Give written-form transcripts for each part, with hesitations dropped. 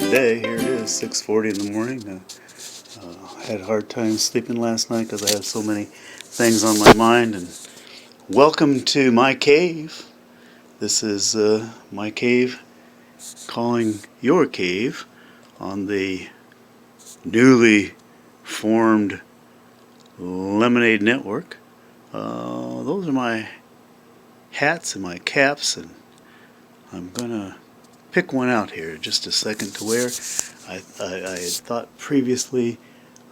today. Here it is, 6:40 in the morning. Had a hard time sleeping last night because I had so many things on my mind. And welcome to my cave. This is my cave calling your cave on the newly formed Lemonade Network. Those are my hats and my caps, and I'm gonna pick one out here just a second to wear. I had thought previously,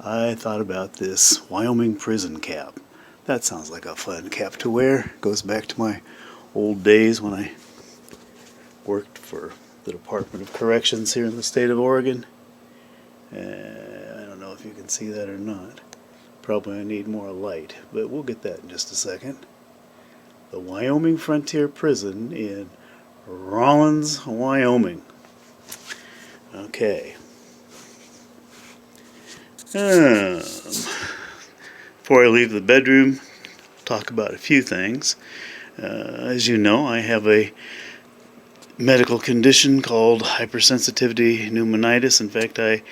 I thought about this Wyoming prison cap. That sounds like a fun cap to wear. Goes back to my old days when I worked for the Department of Corrections here in the state of Oregon. I don't know if you can see that or not. Probably I need more light, but we'll get that in just a second. The Wyoming Frontier Prison in Rawlins, Wyoming. Okay. Before I leave the bedroom, talk about a few things. As you know, I have a medical condition called hypersensitivity pneumonitis. In fact, I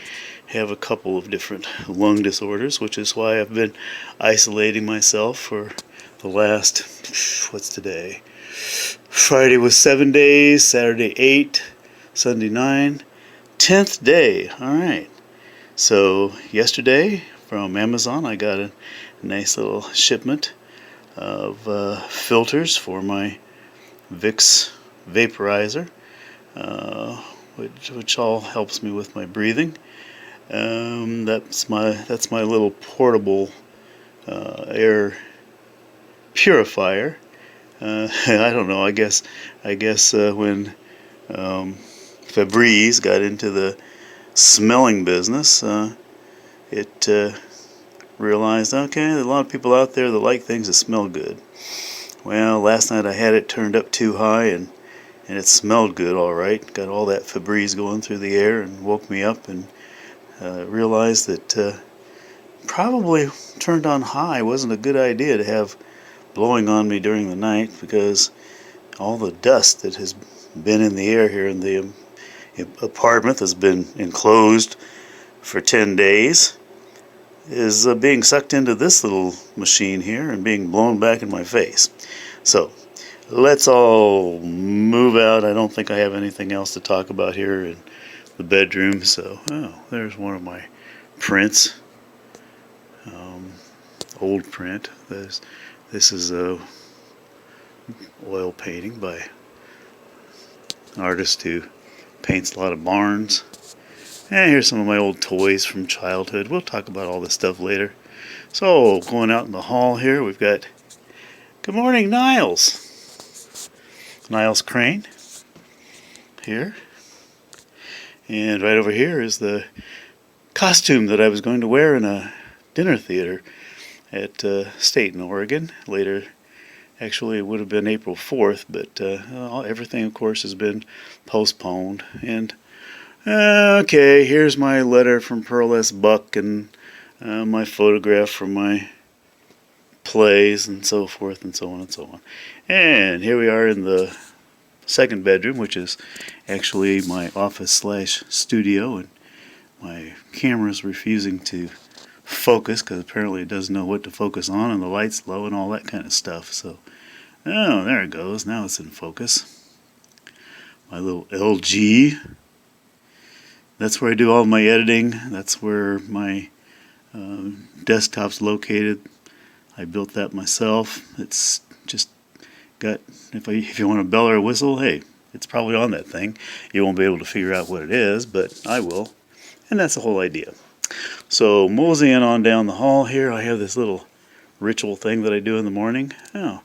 have a couple of different lung disorders, which is why I've been isolating myself for the last, what's today? Friday was 7 days, Saturday 8, Sunday 9, 10th day. All right. So yesterday from Amazon I got a nice little shipment of filters for my Vicks vaporizer, which all helps me with my breathing. That's my little portable air purifier. I don't know. I guess when Febreze got into the smelling business, it realized, okay, there are a lot of people out there that like things that smell good. Well, last night I had it turned up too high, and it smelled good, all right. Got all that Febreze going through the air and woke me up, and realized that probably turned on high wasn't a good idea to have blowing on me during the night, because all the dust that has been in the air here in the apartment that's been enclosed for 10 days is being sucked into this little machine here and being blown back in my face. So let's all move out. I don't think I have anything else to talk about here in the bedroom. So, there's one of my prints, old print. This is a oil painting by an artist who paints a lot of barns. And here's some of my old toys from childhood. We'll talk about all this stuff later. So, going out in the hall here, we've got, good morning, Niles. Niles Crane here. And right over here is the costume that I was going to wear in a dinner theater at State in Oregon. Later, actually it would have been April 4th, but everything, of course, has been postponed. And okay, here's my letter from Pearl S. Buck, and my photograph from my plays, and so forth, and so on and so on. And here we are in the second bedroom, which is actually my office/studio, and my camera's refusing to focus because apparently it doesn't know what to focus on, and the light's low and all that kind of stuff. So, oh, there it goes. Now it's in focus. My little LG. That's where I do all my editing. That's where my desktop's located. I built that myself. It's just got, if you want a bell or a whistle, hey, it's probably on that thing. You won't be able to figure out what it is, but I will. And that's the whole idea. So, moseying on down the hall here, I have this little ritual thing that I do in the morning. Oh,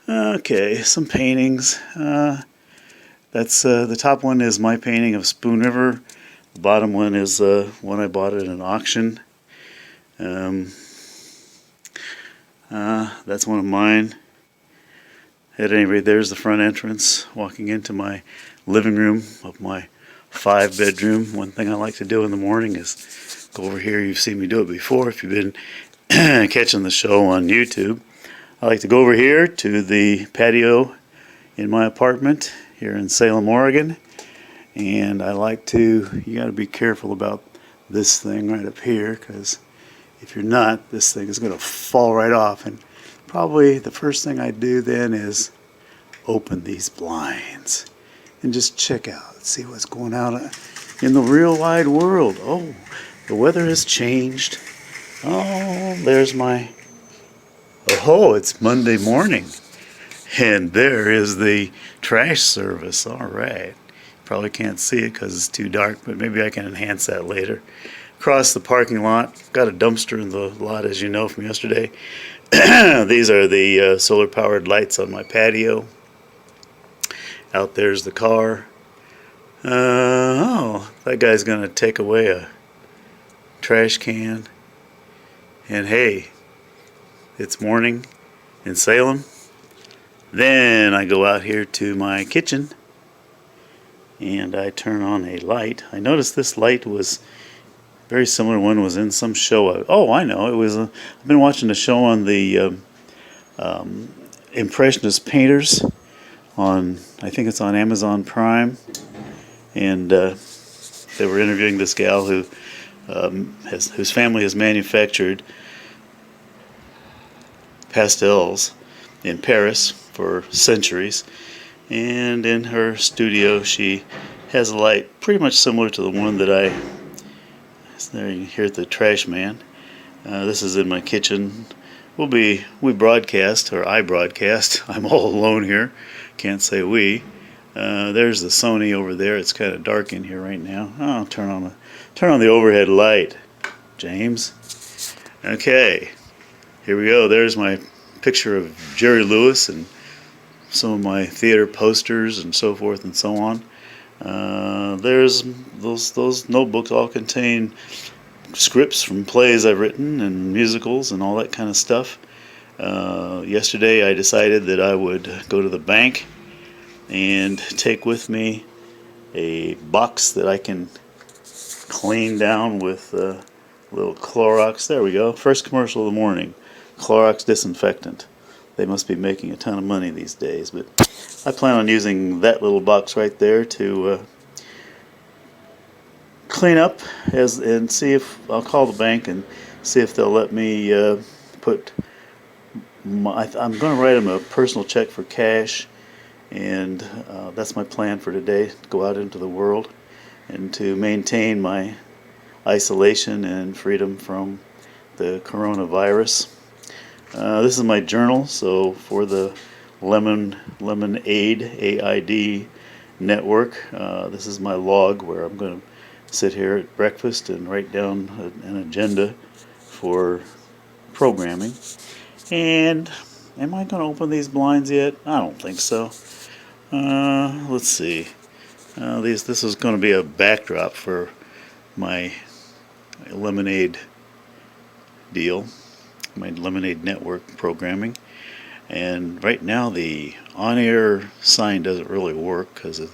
okay, some paintings. That's the top one is my painting of Spoon River. The bottom one is one I bought at an auction. That's one of mine. At any rate, there's the front entrance, walking into my living room of my 5-bedroom. One thing I like to do in the morning is go over here. You've seen me do it before if you've been catching the show on YouTube. I like to go over here to the patio in my apartment here in Salem, Oregon, And I like to, you got to be careful about this thing right up here, because if you're not, this thing is going to fall right off. And probably the first thing I do then is open these blinds and just check out, see what's going on in the real wide world. Oh, the weather has changed. Oh, there's my, oh, it's Monday morning. And there is the trash service. All right. Probably can't see it because it's too dark, but maybe I can enhance that later. Across the parking lot, got a dumpster in the lot, as you know from yesterday. These are the solar-powered lights on my patio. Out there's the car. Oh, that guy's going to take away a trash can. And hey, it's morning in Salem. Then I go out here to my kitchen and I turn on a light. I noticed this light was very similar. One was in some show. Oh, I know. It was. I've been watching a show on the Impressionist painters on. I think it's on Amazon Prime, and they were interviewing this gal who whose family has manufactured pastels in Paris for centuries, and in her studio she has a light pretty much similar to the one that there you hear the trash man. This is in my kitchen. We broadcast, or I broadcast. I'm all alone here. Can't say we. There's the Sony over there. It's kind of dark in here right now. Oh, turn on the overhead light, James. Okay, here we go. There's my picture of Jerry Lewis and some of my theater posters and so forth and so on. There's those notebooks all contain scripts from plays I've written and musicals and all that kind of stuff. Yesterday I decided that I would go to the bank and take with me a box that I can clean down with a little Clorox. There we go. First commercial of the morning. Clorox disinfectant. They must be making a ton of money these days, but I plan on using that little box right there to clean up and see if I'll call the bank and see if they'll let me put I'm going to write them a personal check for cash, and that's my plan for today, to go out into the world and to maintain my isolation and freedom from the coronavirus. This is my journal, so for the Lemonade AID network, this is my log where I'm going to sit here at breakfast and write down an agenda for programming. And am I going to open these blinds yet? I don't think so. Let's see. This is going to be a backdrop for my Lemonade deal, my Lemonade network programming. And right now the on-air sign doesn't really work because the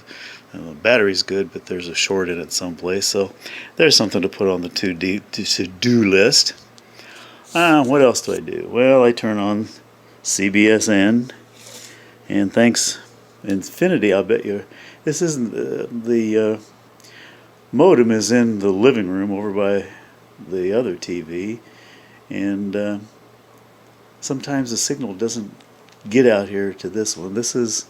battery's good, but there's a short in it someplace. So there's something to put on the to-do list. What else do I do? Well, I turn on CBSN, and thanks Infinity, I'll bet you this isn't the modem is in the living room over by the other TV, and sometimes the signal doesn't get out here to this one. This is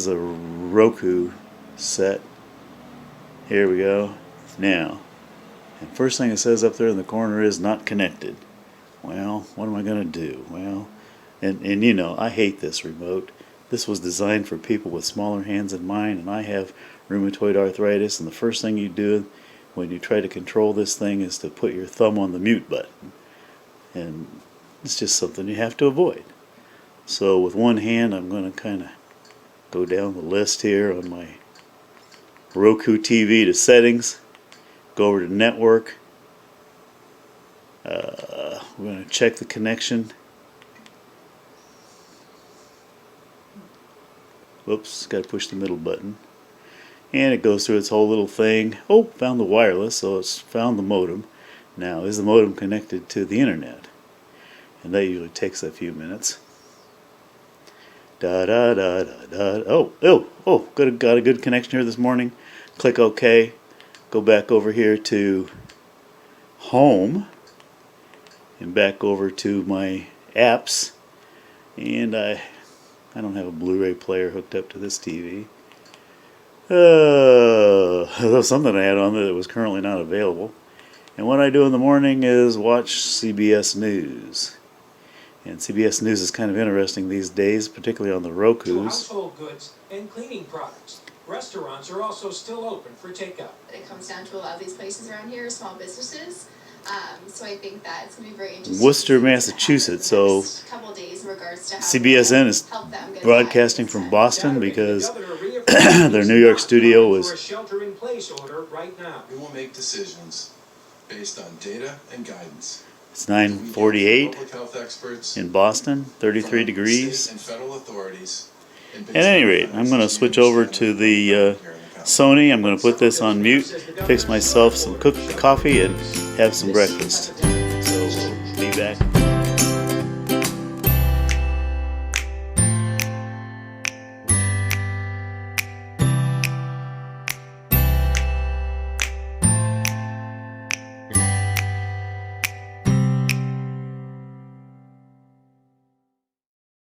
a Roku set. Here we go. Now, and first thing it says up there in the corner is not connected. Well, what am I going to do? Well, and you know, I hate this remote. This was designed for people with smaller hands than mine, and I have rheumatoid arthritis, and the first thing you do when you try to control this thing is to put your thumb on the mute button. And it's just something you have to avoid. So with one hand, I'm going to kind of go down the list here on my Roku TV to settings, go over to network. We're going to check the connection. Whoops, got to push the middle button. And it goes through its whole little thing. Oh, found the wireless, so it's found the modem. Now, is the modem connected to the internet? And that usually takes a few minutes. Da da da da da. Oh, got a good connection here this morning. Click OK. Go back over here to Home and back over to my apps. And I don't have a Blu-ray player hooked up to this TV. There was something I had on there that was currently not available. And what I do in the morning is watch CBS News. And CBS News is kind of interesting these days, particularly on the Rokus. To household goods and cleaning products. Restaurants are also still open for takeout. It comes down to a lot of these places around here, small businesses. So I think that it's going to be very interesting. Worcester, Massachusetts. So couple of days in regards to how CBSN is broadcasting from Boston because their New York studio was. Right now. We will make decisions based on data and guidance. It's 9:48 Public health experts in Boston, 33 degrees. State and federal authorities. At any rate, I'm going to switch over to the Sony. I'm going to put this on mute, fix myself some cooked coffee, and have some breakfast. So we'll be back.